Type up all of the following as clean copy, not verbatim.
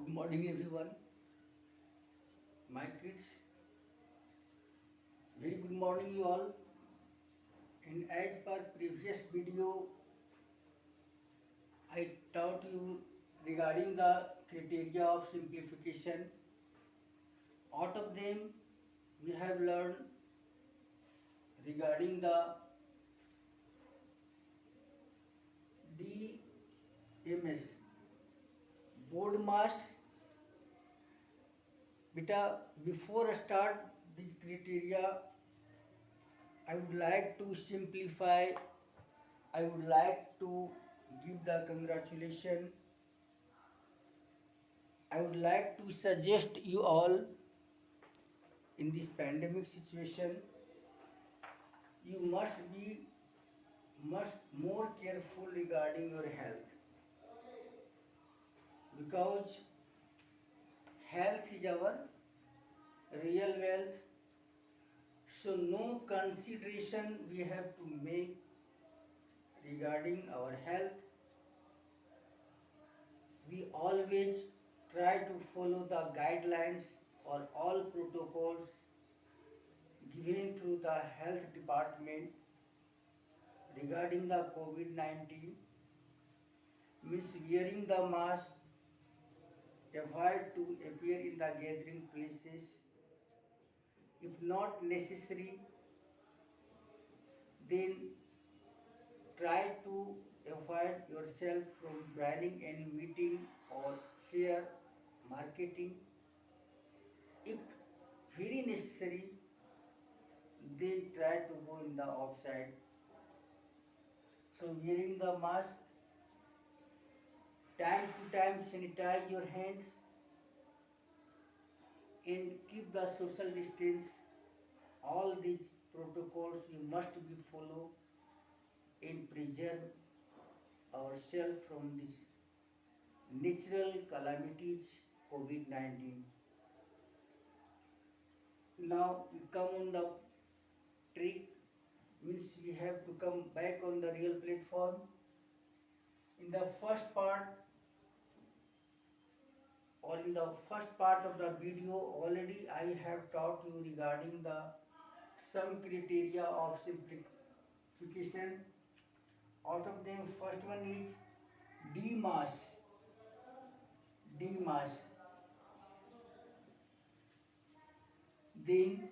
Good morning, everyone. My kids, very good morning, you all. And as per previous video, I taught you regarding the criteria of simplification. Out of them, we have learned regarding the DMS, board mass. Beta, before I start this criteria, I would like to simplify. I would like to give the congratulation. I would like to suggest you all in this pandemic situation, you must be much more careful regarding your health because health is our real wealth. So no consideration we have to make regarding our health. We always try to follow the guidelines or all protocols given through the health department regarding the COVID-19, means wearing the mask, avoid to appear in the gathering places. If not necessary, then try to avoid yourself from joining any meeting or fair marketing. If very necessary, then try to go in the outside. So wearing the mask, time to time sanitize your hands and keep the social distance. All these protocols we must be follow and preserve ourselves from this natural calamities COVID-19. Now we come on the trick, means we have to come back on the real platform. In the first part or in the first part of the video already I have taught you regarding the some criteria of simplification. Out of them, first one is DMAS. DMAS. Then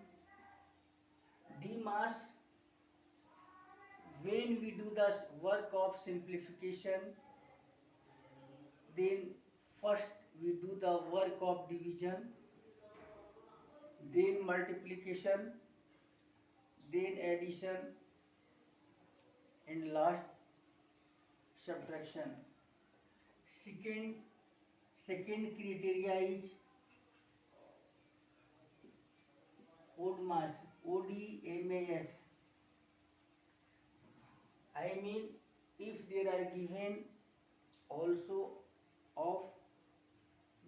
DMAS, when we do the work of simplification, then first we do the work of division, then multiplication, then addition, and last subtraction. Second, second criteria is ODMAS, ODMAS. I mean, if there are given also of,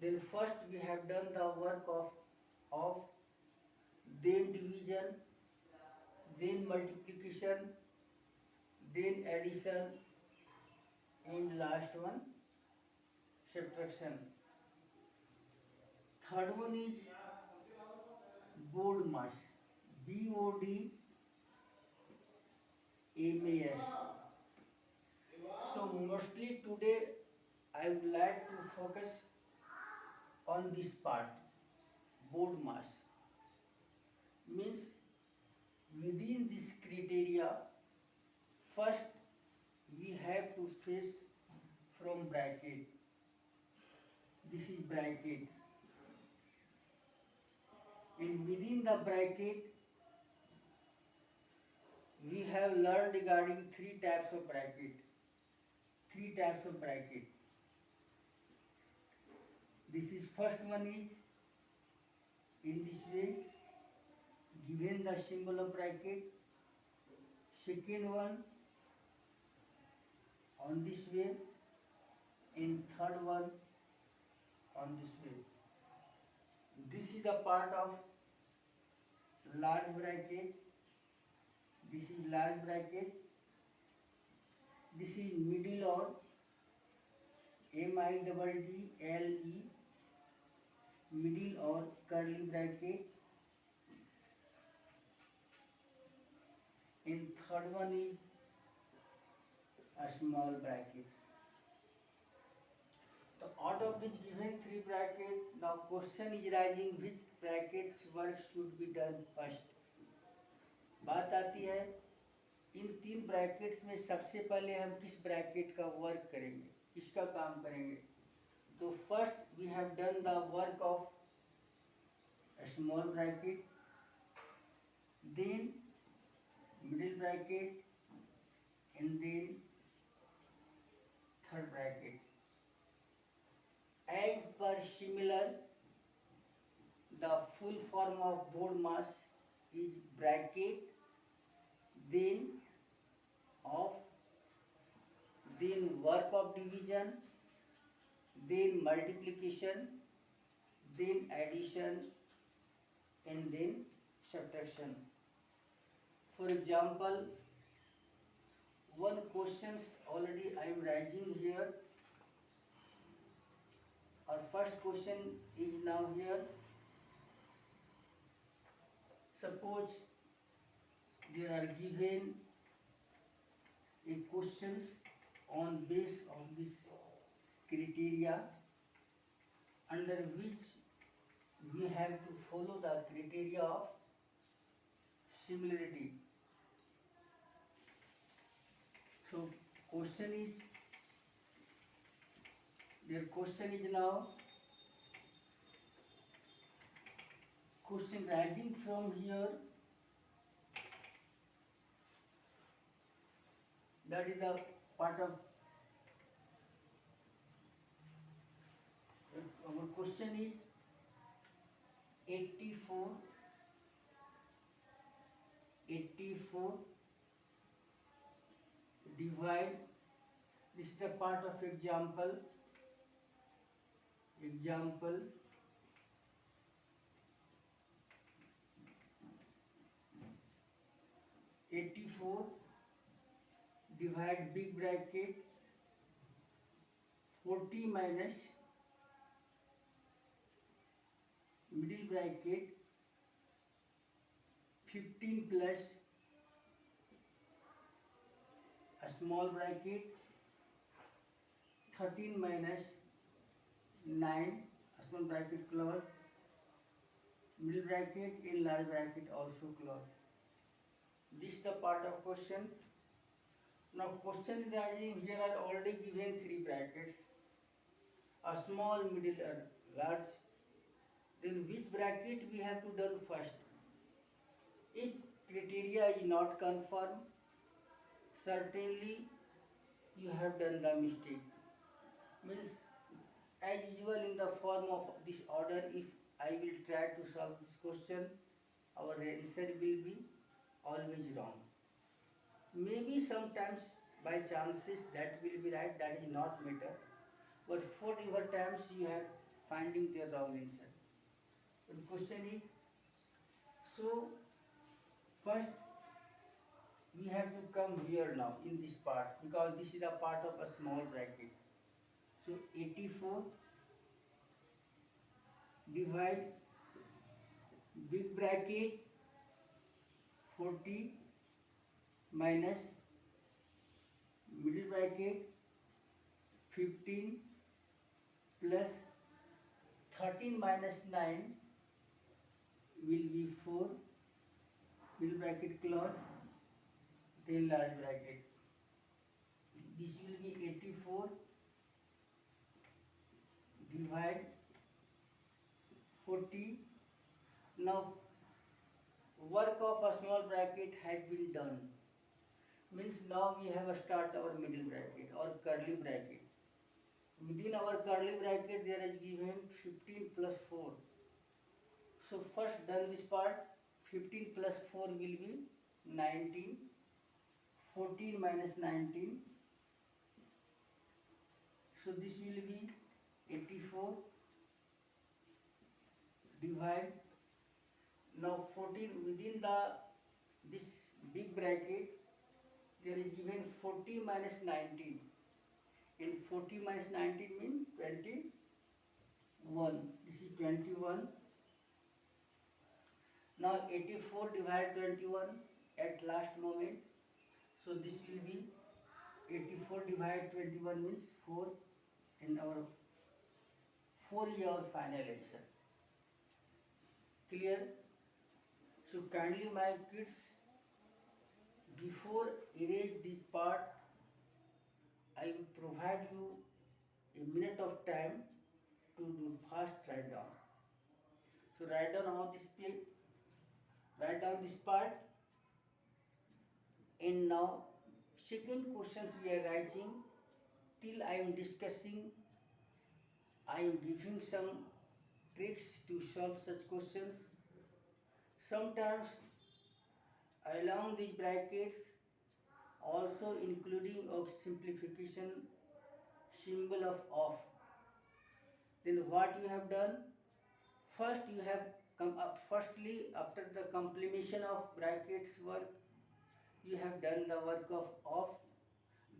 then first we have done the work of, then division, then multiplication, then addition, and last one subtraction. Third one is board mass, BODMAS. So mostly today I would like to focus on this part, board mass. Means within this criteria, first we have to face from bracket. This is bracket. And within the bracket, we have learned regarding three types of bracket. Three types of bracket. This is first one is in this way, given the symbol of bracket. Second one on this way, and third one on this way. This is the part of large bracket. This is large bracket. This is middle or MIDDLE. middle or curly bracket, and third one is a small bracket. So out of this given three bracket, now question is rising which brackets work should be done first. बात आती है इन तीन brackets में सबसे पहले हम किस bracket का वर्क करेंगे, किसका काम करेंगे. तो first we have done the work of small bracket, then middle bracket, and then third bracket. As per similar, the full form of board mass is bracket, then of, then work of division, then multiplication, then addition, and then subtraction. For example, one questions already I am writing here. Our first question is now here. Suppose there are given a questions on base of this criteria under which we have to follow the criteria of similarity. So question is, their question is now, question rising from here, that is the part of our question is 84 divide, this is the part of example 84 divide big bracket 40 minus middle bracket 15 plus a small bracket 13 minus 9 a small bracket close, middle bracket in large bracket also close. This is the part of question. Now question is rising, here are already given three brackets, a small, middle or large. Then which bracket we have to done first? If criteria is not confirmed, certainly you have done the mistake. Means as usual in the form of this order, if I will try to solve this question, our answer will be always wrong. Maybe sometimes by chances that will be right, that is not matter, but 40 times you have finding the wrong answer. The question is, so first we have to come here now in this part, because this is a part of a small bracket. So 84 divide big bracket 40 minus middle bracket 15 plus 13 minus 9 will be 4, middle bracket close, then large bracket. This will be 84 divide 40. Now work of a small bracket has been done. Means now we have a start our middle bracket or curly bracket. Within our curly bracket there is given 15 plus 4. So first done this part, 15 plus 4 will be 19, 14 minus 19. So this will be 84 divide, now 14 within this big bracket there is given 40 minus 19, and 40 minus 19 means 21. This is 21 Now 84 divided 21 at last moment. So this will be 84 divided 21 means 4, and our 4 is our final answer. Clear? So kindly my kids, before erase this part, I will provide you a minute of time to do fast write down. So write down all this page, write down this part, and now second questions we are writing. Till I am discussing, I am giving some tricks to solve such questions. Sometimes along these brackets also including of simplification symbol of off. Then what you have done? First you have come up, firstly after the completion of brackets work, you have done the work of off.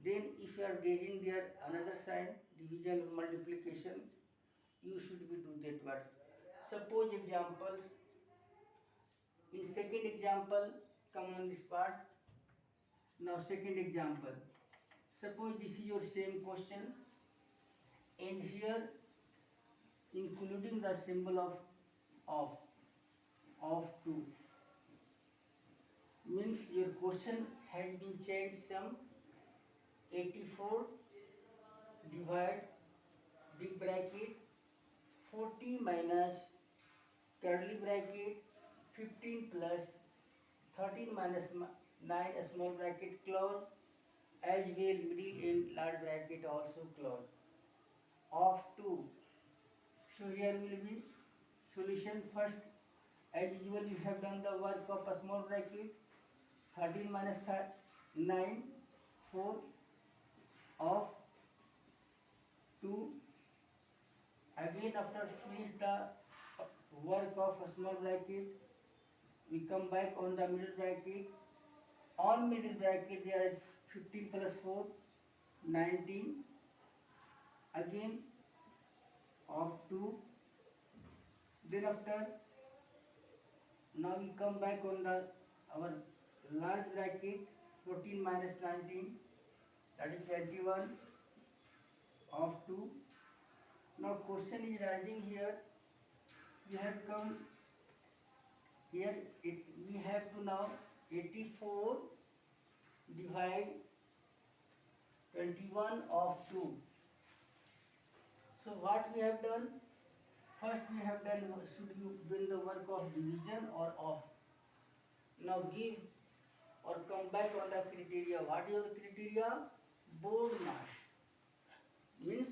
Then if you are getting there another sign, division or multiplication, you should be do that work. Suppose examples, in second example, come on this part. Now second example, suppose this is your same question, and here including the symbol of 2 means your question has been changed. Some 84 divide big bracket 40 minus curly bracket 15 plus 13 minus 9 a small bracket close, as well middle and large bracket also close, of 2. So here will be solution. First, as usual, you have done the work of a small bracket, 13 minus 9, 4 of 2. Again, after finish the work of a small bracket, we come back on the middle bracket. On middle bracket, there is 15 plus 4, 19. Again, of 2. Then after, now we come back on the our large bracket, 14 minus 19, that is 21, of 2. Now question is rising here. You have come here, we have to now 84 divide 21 of 2. So what we have done? First we have done, should you do the work of division or of. Now give or come back on the criteria. What is the criteria? Board mass. Means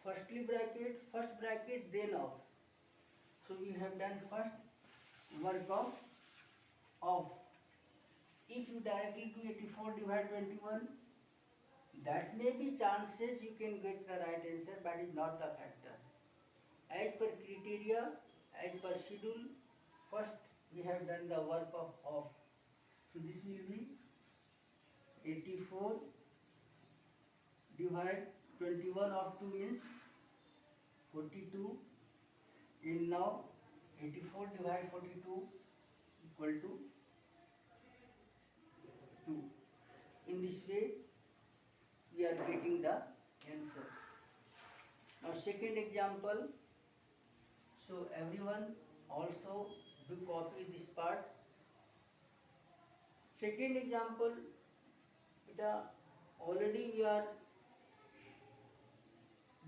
firstly bracket, first bracket, then of. So we have done first work of. If you directly do 84 divide 21, that may be chances you can get the right answer, but is not the factor. As per criteria, as per schedule, first we have done the work of off. So this will be 84 divide 21 of 2 means 42, and now 84 divide 42 equal to 2. In this way we are getting the answer. Now second example, so everyone also do copy this part. Second example, already we are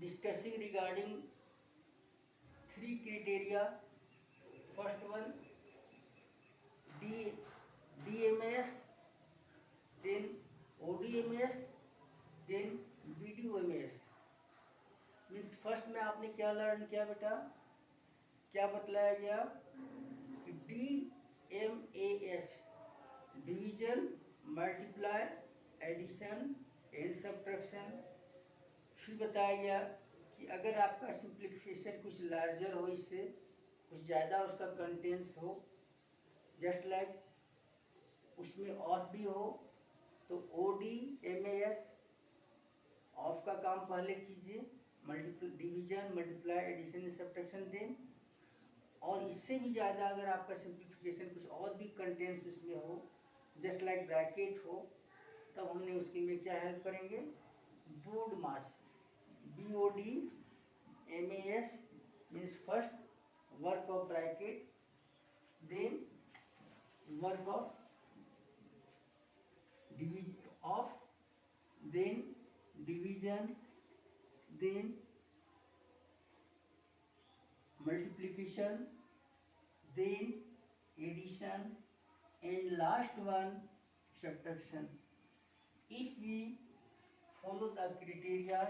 discussing regarding 3 criteria. First one, DMS, then ODMS, then BDOMS. Means first में आपने क्या learn किया बेटा, क्या बतलाया गया कि DMAS, division, multiply, addition and subtraction. फिर बताया गया कि अगर आपका सिंप्लीफिकेशन कुछ लार्जर हो, इससे कुछ ज़्यादा उसका कंटेंट्स हो, जस्ट लाइक उसमें ऑफ भी हो, तो ODMAS ऑफ का काम पहले कीजिए, division, multiply, addition, subtraction. Then और इससे भी ज़्यादा अगर आपका सिंप्लीफिकेशन कुछ और भी कंटेंट्स उसमें हो, जस्ट लाइक ब्रैकेट हो, तब हमने उसके में क्या हेल्प करेंगे, BODMAS, BODMAS means first work of bracket, then work of then division, then multiplication, then addition, and last one subtraction. If we follow the criteria,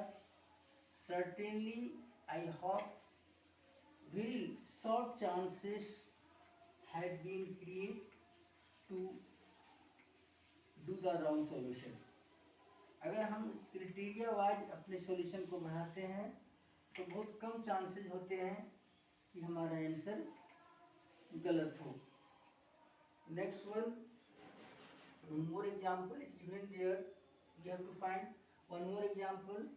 certainly I hope very short chances have been created to do the wrong solution. अगर हम criteria wise अपने solution को बढ़ाते हैं तो बहुत कम chances होते हैं कि हमारा आंसर गलत हो. Next one more example is given there, we have to find one more example.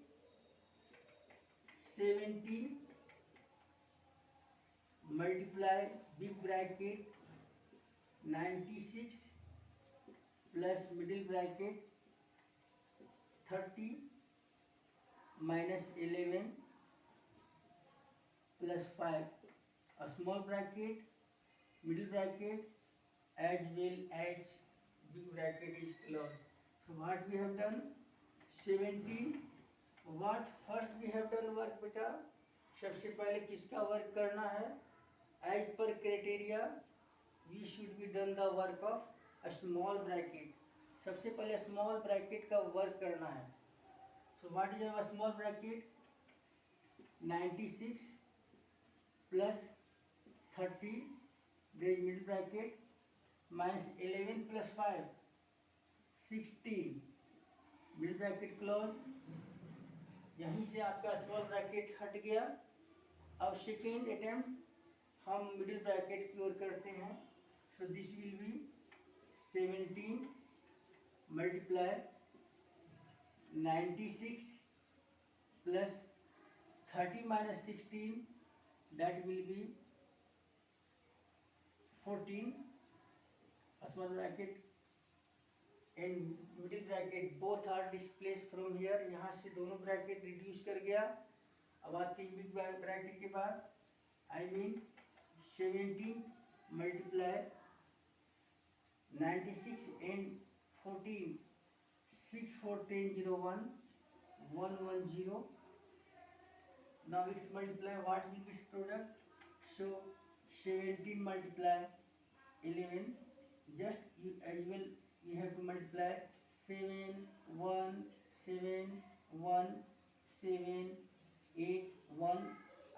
17 multiply big bracket 96 plus middle bracket 30 minus 11 plus 5, a small bracket, middle bracket as well as big bracket is closed. So what we have done, 17, what first we have done work बेटा, सबसे पहले किसका work करना है, as per criteria we should be done the work of a small bracket. सबसे पहले small bracket का work करना है. So what is our small bracket, 96 plus 30, there is middle bracket minus 11 plus 5 16, middle bracket close. यहीं से आपका small bracket हट गया. अब सेकेंड अटेम्प्ट हम मिडिल ब्रैकेट की ओर करते हैं. So this will be 17 multiply 96 plus 30 minus 16, that will be 14, small bracket and middle bracket both are displaced from here. यहाँ से दोनों ब्रैकेट रिड्यूस कर गया. अब आती है बिग ब्रैकेट के बाद, I mean 17 multiply 96 and 14, 6 4 10 0 1 1 1 0. Now it's multiply, what will be its product? So 17 multiply 11, just you have to multiply 7 1 7 1 7 8 1,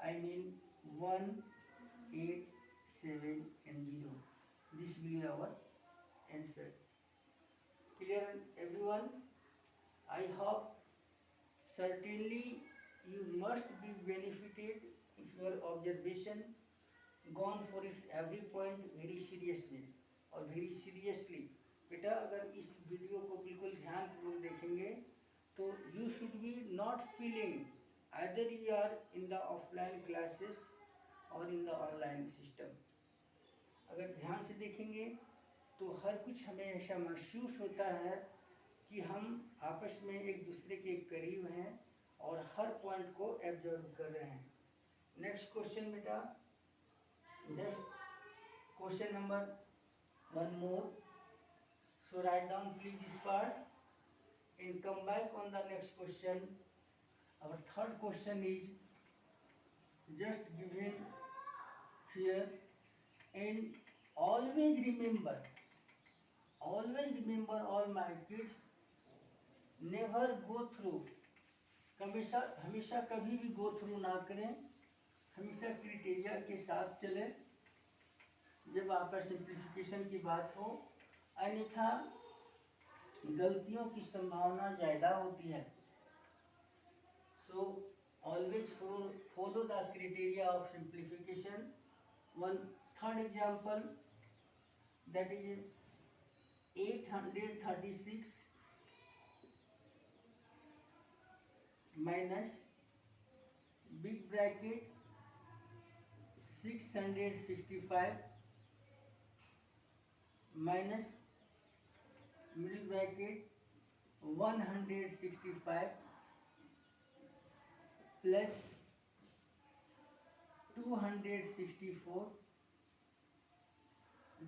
I mean 1 8 7 and 0. This will be our answer. Clear everyone? I hope certainly you must be benefited if your observation gone for its every point very seriously और very seriously. बेटा अगर इस video को बिल्कुल ध्यानपूर्वक देखेंगे तो you should be not feeling either you are in the offline classes or in the online system. अगर ध्यान से देखेंगे तो हर कुछ हमें ऐसा महसूस होता है कि हम आपस में एक दूसरे के करीब हैं और हर पॉइंट को एब्जर्व कर रहे हैं. नेक्स्ट क्वेश्चन बेटा, just question number one more. So write down please this part and come back on the next question. Our third question is just given here and always remember all my kids, never go through, हमेशा कभी भी go through ना करें, हमेशा criteria के साथ चले जब आपका सिंप्लीफिकेशन की बात हो, अन्यथा गलतियों की संभावना ज़्यादा होती है. So always follow the criteria of simplification. One third example, that is 836 minus big bracket 6 665 minus middle bracket 165 plus 264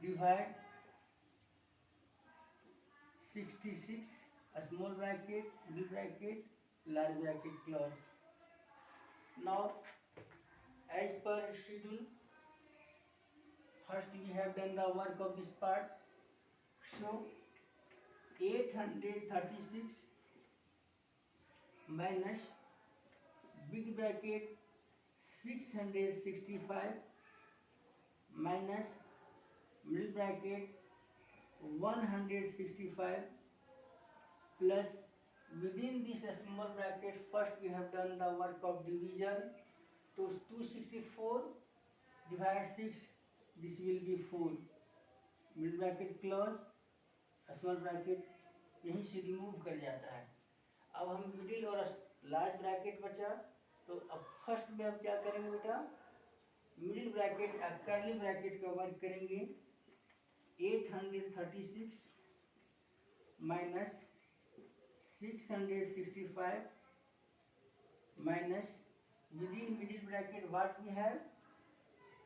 divide 66, a small bracket, middle bracket, large bracket closed. Now, as per schedule, first we have done the work of this part. So, 836 minus big bracket 665 minus middle bracket 165 plus within this small bracket first we have done the work of division. So 264 divide 6, this will be 4. Middle bracket close, small bracket यहीं से remove कर जाता है. अब हम middle और large bracket बचा, तो अब फर्स्ट में हम क्या करेंगे बेटा, मिडिल ब्रैकेट कर्ली ब्रैकेट का वर्क करेंगे. 836 minus 665 minus within middle bracket what we have,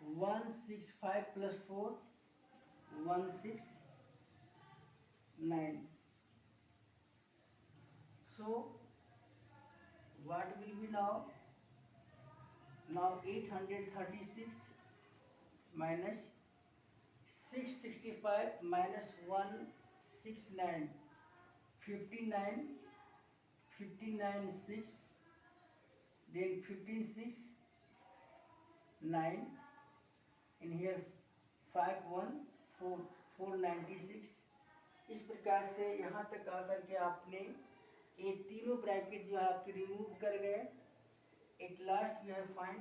165 plus 4 169. So what will be now 836 minus 665 minus 169, 59 6, then 15 6 9, in here 5 1 4 496. इस प्रकार से यहाँ तक आकर के आपने ये तीनों ब्रैकेट जो है आपके रिमूव कर गए. At last you have find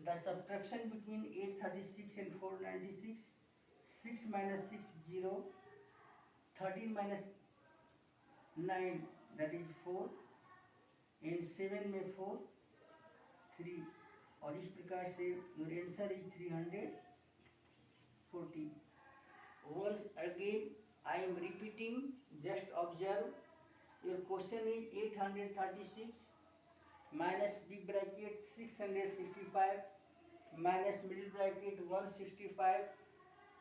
the subtraction between 836 and 496. 6 minus 6 0, 13 minus 9 that is 4, and 7 में 4 3, और इस प्रकार से your answer is 340. Once again I am repeating, just observe. Your question is 836 minus big bracket 665 minus middle bracket 165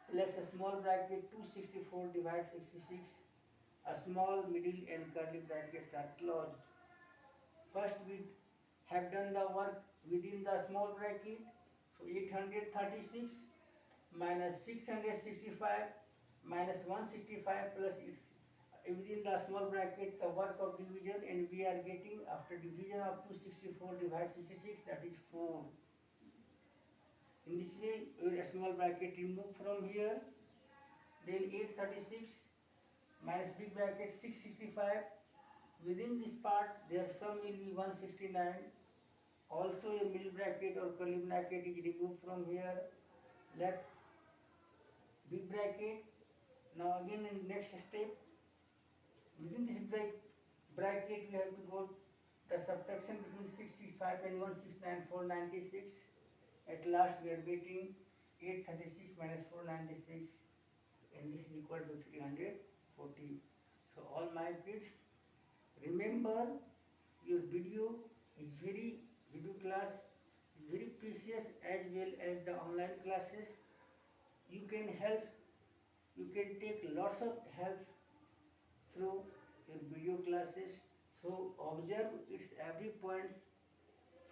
plus a small bracket 264 divide 66. A small, middle and curly brackets are closed. First we have done the work within the small bracket. So 836 minus 665 minus 165 plus its within the small bracket the work of division, and we are getting after division of 264 divide 66, that is 4. In this way your small bracket remove from here. Then 836 minus big bracket 665, within this part their sum will be 169. Also a middle bracket or curly bracket is removed from here. Let big bracket. Now again in next step, within this bracket we have to go the subtraction between 665 and 169, 496. At last we are getting 836 minus 496, and this is equal to 340. So all my kids, remember your video class is very precious as well as the online classes. You can take lots of help through your video classes. So observe its every points.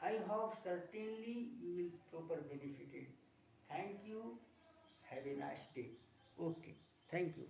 I hope certainly you will proper benefited. Thank you. Have a nice day. Okay. Thank you.